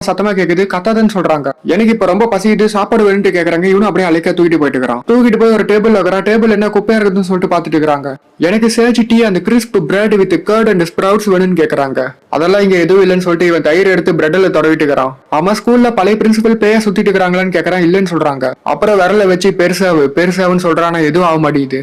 சத்தமா கேக்குது, கத்தாதன்னு சொல்றாங்க. எனக்கு இப்ப ரொம்ப பசிக்குது, சாப்பாடு வேணும்னு கேக்குறாங்க. இவனும் அப்படியே அழைக்க தூக்கிட்டு போயிட்டு இருக்கான். தூக்கிட்டு போய் ஒரு டேபிள் வைக்கிறான். டேபிள் என்ன குப்பையா இருக்குதுன்னு சொல்லிட்டு பாத்துட்டு இருக்காங்க. எனக்கு sage tea and crisp bread with curd and sprouts வேணும்னு கேக்குறாங்க. அதெல்லாம் இங்க எதுவும் இல்லன்னு சொல்லிட்டு இவன் தயிர் எடுத்து பிரெட்ல தடவிட்டு இருக்கான். அவன் ஸ்கூல்ல பழைய பிரின்சிபல் பேய சுத்திட்டு இருக்காங்களான்னு கேக்குறான். இல்லன்னு சொல்றாங்க. அப்புறம் விரல வச்சு பெருசாவுன்னு சொல்றான். எதுவும் ஆக மாட்டேங்குது.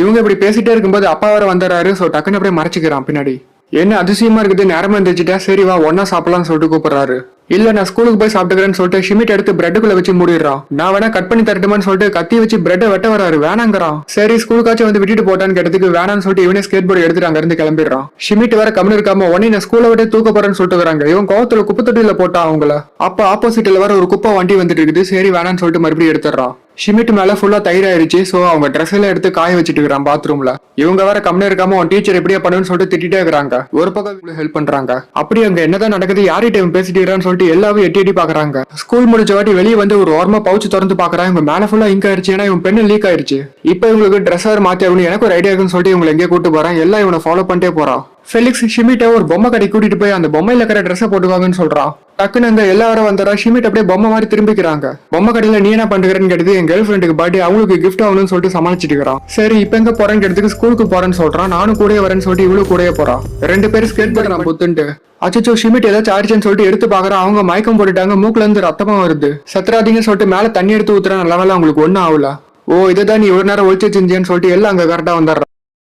இவங்க இப்படி பேசிட்டே இருக்கும்போது அப்பா வர வந்துடுறாரு. சோ டக்குன்னு அப்படியே மறைச்சிக்கிறான் பின்னாடி. என்ன அதிசயமா இருக்குது, நேரமா இருந்துச்சுட்டா, சரி வா ஒன்னா சாப்பிடலாம்னு சொல்லிட்டு கூப்பிடுறாரு. இல்ல நான் ஸ்கூலுக்கு போய் சாப்பிட்டுக்கிறேன்னு சொல்லிட்டு ஷிமிட் எடுத்து பிரெட்டுக்குள்ள வச்சு மூடிடுறான். நான் வேணா கட் பண்ணி தரட்டுமான்னு சொல்லிட்டு கத்தி வச்சு பிரெட்டை வெட்ட வராரு. வேணாங்கிறான். சரி ஸ்கூலுக்காச்சும் வந்து விட்டுட்டு போட்டான்னு கேட்டதுக்கு வேணான்னு சொல்லிட்டு இவனே ஸ்கேட் போர்டு எடுத்துட்டு அங்க இருந்து கிளம்பிடுறான். ஷிமிட் வேற கம்னு இருக்காம உடனே நான் ஸ்கூலை விட்டு தூக்க போறேன்னு சொல்லிட்டு வராங்க. இவன் கோவத்துல குப்பை தொட்டியில போட்டான் அவங்கள. அப்ப ஆப்போசிட்ல வர ஒரு குப்பை வண்டி வந்துட்டு இருக்குது. சரி வேணான்னு சொல்லிட்டு மறுபடியும் எடுத்துடுறான். ஷிமிட் மேல ஃபுல்லா தயிராயிருச்சு. சோ அவங்க ட்ரெஸ் எல்லாம் எடுத்து காய வச்சுட்டு இருக்கான் பாத்ரூம்ல. இவங்க வேற கம்னு இருக்காம உன் டீச்சர் எப்படியா பண்ணுன்னு சொல்லிட்டு திட்டிட்டே இருக்காங்க. ஒரு பக்கம் ஹெல்ப் பண்றாங்க. அப்படி அங்க என்னதான் நடக்குது, யார்கிட்ட பேசிட்டு இருக்கான்னு சொல்லிட்டு எல்லாரும் எட்டி எட்டி பாக்குறாங்க. ஸ்கூல் முடிச்ச வாட்டி வெளியே வந்து ஒரு ஓரமா பவுச் திறந்து பாக்குறான். இவங்க மேல ஃபுல்லா இங்க் ஆயிருச்சு. ஏன்னா இவன் பெண்ணு லீக் ஆயிருச்சு. இப்ப இவங்களுக்கு ட்ரெஸ்ஸர் மாத்தி ஆகணும். எனக்கு ஒரு ஐடியா இருக்குன்னு சொல்லிட்டு இவங்களை எங்கேயே கூட்டு போறான். எல்லாம் இவனை ஃபாலோ பண்ணிட்டே போறான். ஃபெலிக்ஸ் ஷிமிட்ட ஒரு பொம்மை கடை கூட்டிட்டு போய் அந்த பொம்மையில இருக்கிற ட்ரெஸ்ஸை போட்டுவாங்கன்னு சொல்றான். டக்குன்னு அங்க எல்லாரும் வந்துடுறா. ஷிமிட் அப்படியே பொம்மை மாதிரி திரும்பிக்கிறாங்க. பொம்மை கடையில நீ என்ன பண்றேன்னு கேட்டது என் கேர்ள் ஃபிரெண்டுக்கு பர்த்டே, அவங்களுக்கு கிஃப்ட் ஆகணும்னு சொல்லிட்டு சமாளிச்சுட்டு இருக்கிறான். சரி இப்ப எங்க போறேன்னு கேட்டதுக்கு ஸ்கூலுக்கு போறேன்னு சொல்றான். நானும் கூட வரேன்னு சொல்லிட்டு இவ்வளவு கூட போறான். ரெண்டு பேரும் ஸ்கேட் பண்றான் புத்துன்ட்டு. அச்சோ ஷிமிட் ஏதாச்சும் ஆயிடுச்சுன்னு சொல்லிட்டு எடுத்து பாக்குறான். அவங்க மயக்கம் போட்டுட்டாங்க. மூக்குல இருந்து ரத்தமா வருது. சத்ராதீங்கன்னு சொல்லிட்டு மேல தண்ணி எடுத்து ஊத்துறான். நல்ல வேலை அவங்களுக்கு ஒன்னும் ஆகல. ஓ இதான் நீ ஒரு நேரம் ஒழிச்சு செஞ்சேன்னு சொல்லிட்டு எல்லாம் அங்க கரெக்டா வந்துடுறான்.